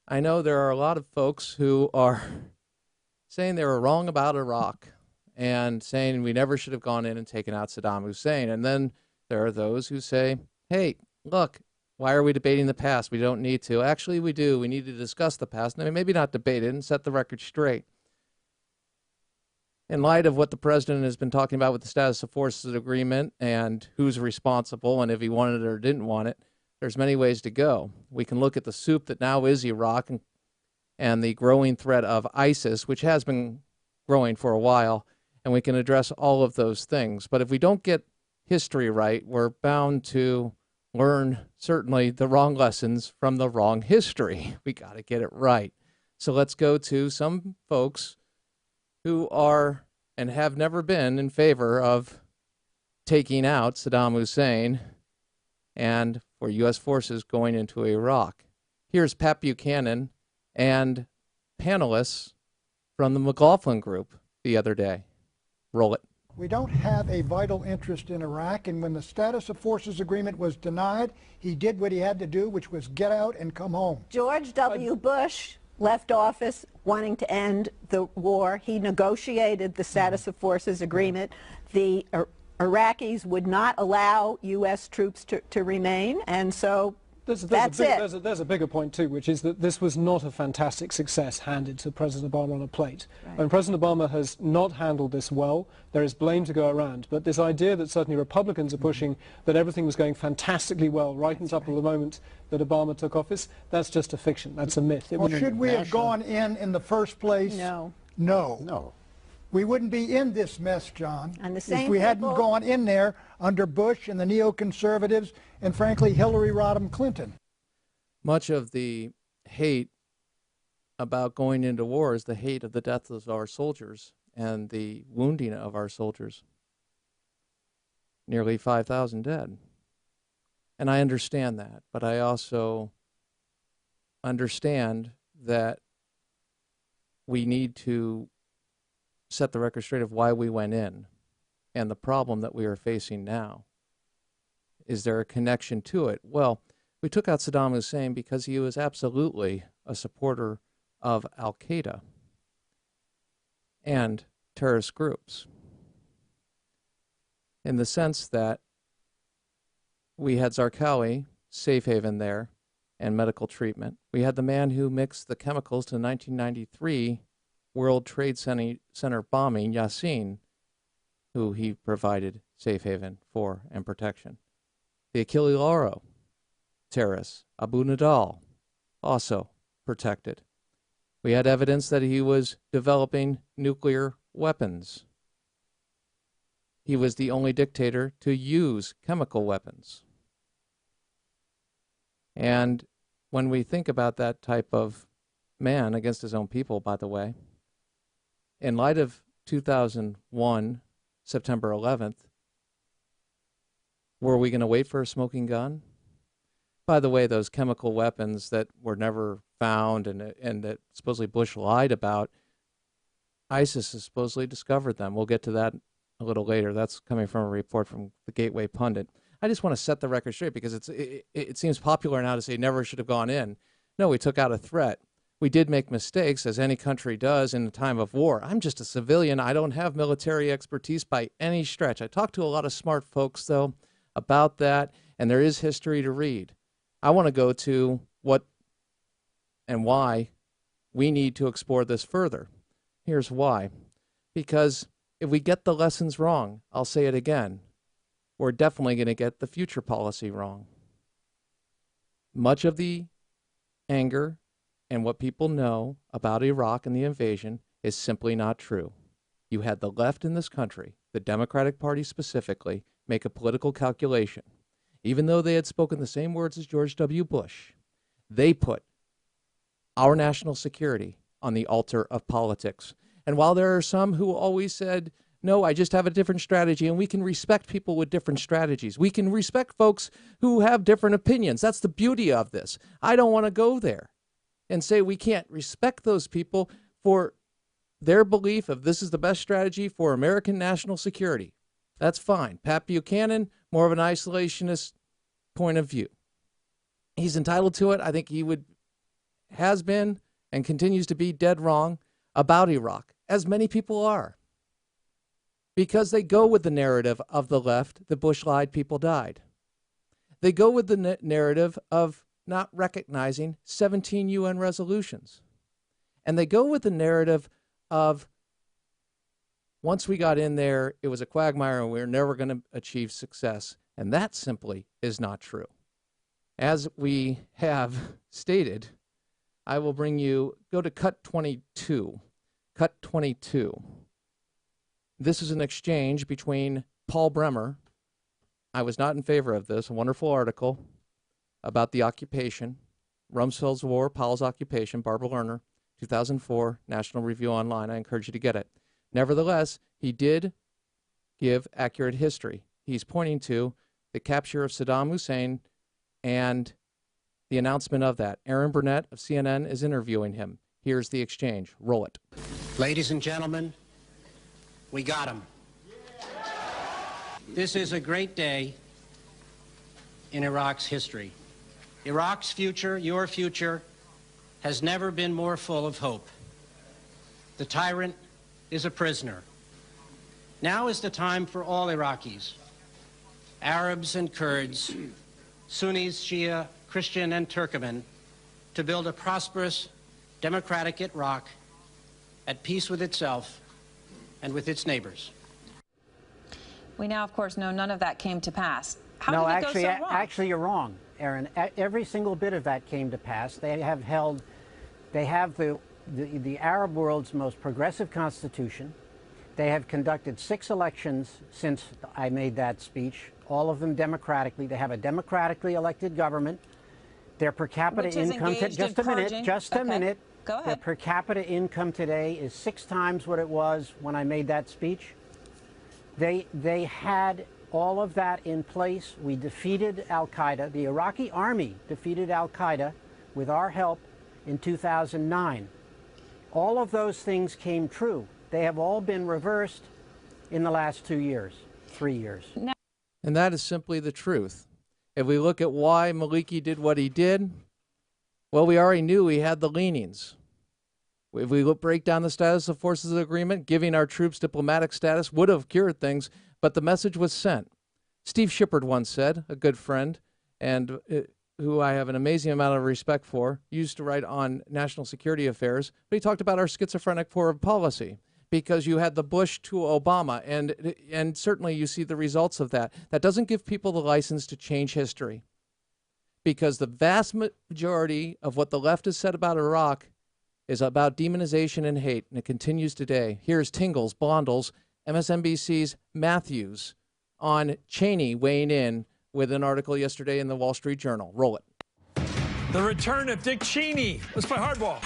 I know there are a lot of folks who are saying they were wrong about Iraq and saying we never should have gone in and taken out Saddam Hussein. And then there are those who say, hey, look, why are we debating the past? We don't need to. Actually, we do. We need to discuss the past. And maybe not debate it and set the record straight. In light of what the president has been talking about with the status of forces agreement and who's responsible and if he wanted it or didn't want it, there's many ways to go. We can look at the soup that now is Iraq and the growing threat of ISIS, which has been growing for a while, and we can address all of those things. But if we don't get history right, we're bound to learn certainly the wrong lessons from the wrong history. We got to get it right. So let's go to some folks who are and have never been in favor of taking out Saddam Hussein and for U.S. forces going into Iraq. Here's Pat Buchanan and panelists from the McLaughlin Group the other day. Roll it. We don't have a vital interest in Iraq, and when the status of forces agreement was denied, he did what he had to do, which was get out and come home. George W. Bush left office wanting to end the war. He negotiated the status of forces agreement. The Iraqis would not allow U.S. troops to remain, and so that's it. There's a bigger point too, which is that this was not a fantastic success handed to President Obama on a plate. Right. And President Obama has not handled this well. There is blame to go around. But this idea that certainly Republicans are pushing that everything was going fantastically well right until the moment that Obama took office, that's just a fiction. That's a myth. Well, should we have gone in the first place? No. No. No. We wouldn't be in this mess, John, And the same if we hadn't people- gone in there under Bush and the neoconservatives and, frankly, Hillary Rodham Clinton. Much of the hate about going into war is the hate of the death of our soldiers and the wounding of our soldiers. Nearly 5,000 dead. And I understand that, but I also understand that we need to set the record straight of why we went in and the problem that we are facing now. Is there a connection to it? Well, we took out Saddam Hussein because he was absolutely a supporter of Al-Qaeda and terrorist groups, in the sense that we had Zarqawi, safe haven there, and medical treatment. We had the man who mixed the chemicals to the 1993 World Trade Center bombing, Yassin, who he provided safe haven for and protection. The Achille Lauro terrorists, Abu Nidal, also protected. We had evidence that he was developing nuclear weapons. He was the only dictator to use chemical weapons. And when we think about that type of man against his own people, by the way, in light of 2001, September 11th, were we going to wait for a smoking gun? By the way, those chemical weapons that were never found and that supposedly Bush lied about, ISIS has supposedly discovered them. We'll get to that a little later. That's coming from a report from the Gateway Pundit. I just want to set the record straight because it seems popular now to say never should have gone in. No, we took out a threat. We did make mistakes, as any country does in a time of war. I'm just a civilian. I don't have military expertise by any stretch. I talk to a lot of smart folks, though, about that, and there is history to read. I want to go to what and why we need to explore this further. Here's why. Because if we get the lessons wrong, I'll say it again, we're definitely going to get the future policy wrong. Much of the anger and what people know about Iraq and the invasion is simply not true. You had the left in this country, the Democratic Party specifically, make a political calculation. Even though they had spoken the same words as George W. Bush, they put our national security on the altar of politics. And while there are some who always said, no, I just have a different strategy, and we can respect people with different strategies. We can respect folks who have different opinions. That's the beauty of this. I don't want to go there and say we can't respect those people for their belief of this is the best strategy for American national security. That's fine. Pat Buchanan, more of an isolationist point of view. He's entitled to it. I think he would has been and continues to be dead wrong about Iraq, as many people are, because they go with the narrative of the left that Bush lied, people died. They go with the narrative of not recognizing 17 UN resolutions. And they go with the narrative of once we got in there, it was a quagmire and we were never going to achieve success. And that simply is not true. As we have stated, I will bring you, go to cut 22. Cut 22. This is an exchange between Paul Bremer. I was not in favor of this, a wonderful article about the occupation, Rumsfeld's War, Powell's Occupation, Barbara Lerner, 2004, National Review Online. I encourage you to get it. Nevertheless, he did give accurate history. He's pointing to the capture of Saddam Hussein and the announcement of that. Aaron Burnett of CNN is interviewing him. Here's the exchange. Roll it. Ladies and gentlemen, we got him. This is a great day in Iraq's history. Iraq's future, your future, has never been more full of hope. The tyrant is a prisoner. Now is the time for all Iraqis, Arabs and Kurds, Sunnis, Shia, Christian and Turkoman, to build a prosperous, democratic Iraq at peace with itself and with its neighbors. We now, of course, know none of that came to pass. How No, did it actually, go so wrong? actually, you're wrong, Aaron. Every single bit of that came to pass. They have the Arab world's most progressive constitution. They have conducted 6 elections since I made that speech, all of them democratically. They have a democratically elected government. Their per capita income, just a minute. Go ahead. Their per capita income today is 6 times what it was when I made that speech. They had all of that in place. We defeated al-Qaeda. The Iraqi army defeated al-Qaeda with our help in 2009. All of those things came true. They have all been reversed in the last 2 years, 3 years. And that is simply the truth. If we look at why Maliki did what he did, well, we already knew he had the leanings. If we break down the status of forces agreement, giving our troops diplomatic status would have cured things, but the message was sent. Steve Shipperd once said, a good friend, and who I have an amazing amount of respect for, used to write on national security affairs, but he talked about our schizophrenic foreign policy, because you had the Bush to Obama, and certainly you see the results of that. That doesn't give people the license to change history, because the vast majority of what the left has said about Iraq is about demonization and hate, and it continues today. Here's Tingles, Blondels, MSNBC's Matthews on Cheney weighing in with an article yesterday in the Wall Street Journal. Roll it. The return of Dick Cheney. Let's play hardball.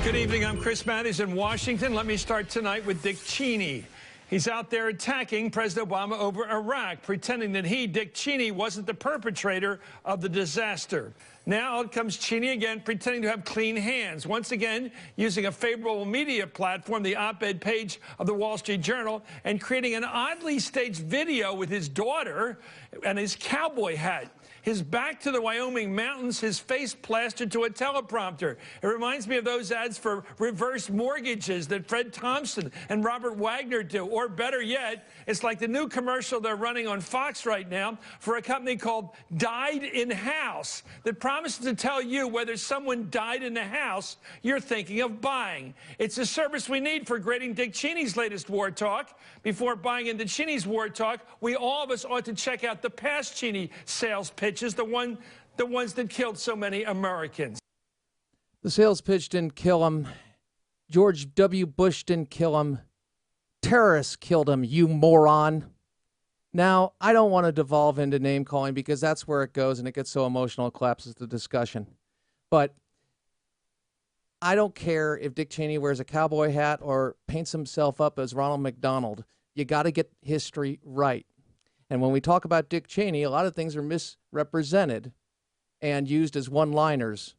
Good evening. I'm Chris Matthews in Washington. Let me start tonight with Dick Cheney. He's out there attacking President Obama over Iraq, pretending that he, Dick Cheney, wasn't the perpetrator of the disaster. Now out comes Cheney again, pretending to have clean hands. Once again, using a favorable media platform, the op-ed page of the Wall Street Journal, and creating an oddly staged video with his daughter and his cowboy hat. His back to the Wyoming mountains, his face plastered to a teleprompter. It reminds me of those ads for reverse mortgages that Fred Thompson and Robert Wagner do. Or better yet, it's like the new commercial they're running on Fox right now for a company called Died in House that promises to tell you whether someone died in the house you're thinking of buying. It's a service we need for grading Dick Cheney's latest war talk. Before buying into Cheney's war talk, we all of us ought to check out the past Cheney sales pitches, the ones that killed so many Americans. The sales pitch didn't kill him. George W. Bush didn't kill him. Terrorists killed him, you moron. Now, I don't want to devolve into name calling because that's where it goes and it gets so emotional it collapses the discussion. But I don't care if Dick Cheney wears a cowboy hat or paints himself up as Ronald McDonald. You got to get history right. And when we talk about Dick Cheney, a lot of things are misrepresented and used as one-liners,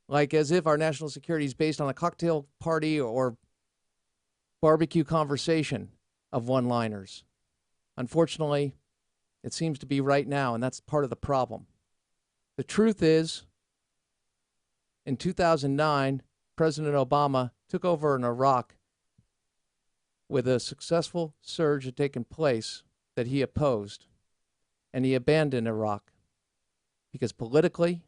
like as if our national security is based on a cocktail party or barbecue conversation of one-liners. Unfortunately, it seems to be right now, and that's part of the problem. The truth is, in 2009, President Obama took over in Iraq with a successful surge had taken place that he opposed, and he abandoned Iraq because politically,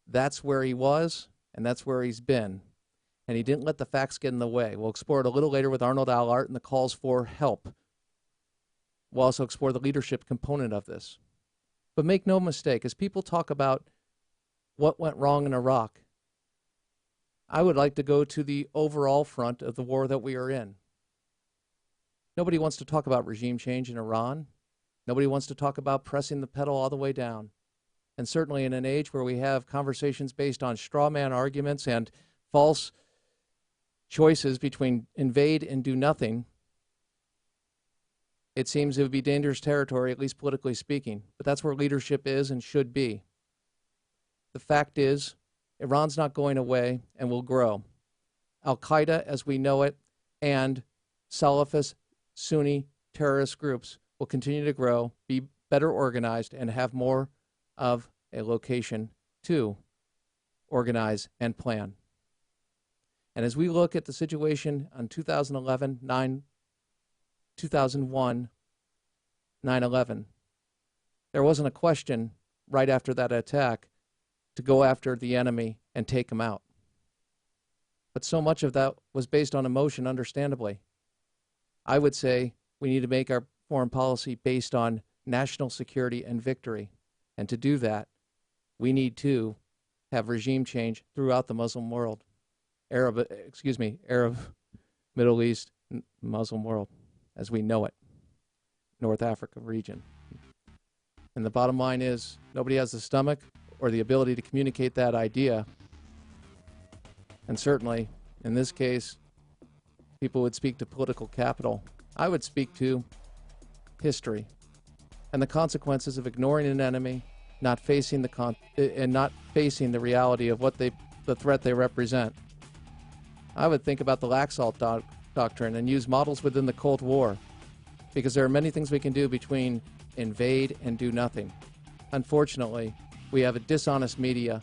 that's where he was and that's where he's been, and he didn't let the facts get in the way. We'll explore it a little later with Arnold Allard and the calls for help. We'll also explore the leadership component of this. But make no mistake, as people talk about what went wrong in Iraq, I would like to go to the overall front of the war that we are in. Nobody wants to talk about regime change in Iran. Nobody wants to talk about pressing the pedal all the way down. And certainly in an age where we have conversations based on straw man arguments and false choices between invade and do nothing, it seems it would be dangerous territory, at least politically speaking. But that's where leadership is and should be. The fact is, Iran's not going away and will grow. Al-Qaeda, as we know it, and Salafist Sunni terrorist groups will continue to grow, be better organized, and have more of a location to organize and plan. And as we look at the situation on 2011, 2001, 9/11, there wasn't a question right after that attack to go after the enemy and take him out. But so much of that was based on emotion, understandably. I would say we need to make our foreign policy based on national security and victory. And to do that, we need to have regime change throughout the Muslim world, Arab, Middle East, Muslim world, as we know it, North Africa region. And the bottom line is, nobody has the stomach or the ability to communicate that idea. And certainly, in this case, people would speak to political capital. I would speak to history and the consequences of ignoring an enemy, not facing the reality of what the threat they represent. I would think about the Laxalt doctrine and use models within the Cold War, because there are many things we can do between invade and do nothing. Unfortunately, we have a dishonest media,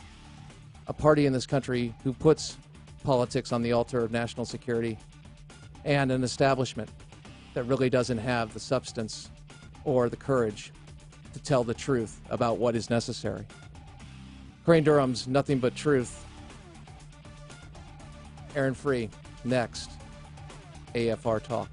a party in this country who puts politics on the altar of national security, and an establishment that really doesn't have the substance or the courage to tell the truth about what is necessary. Crane Durham's Nothing But Truth. Aaron Free, next. AFR Talk.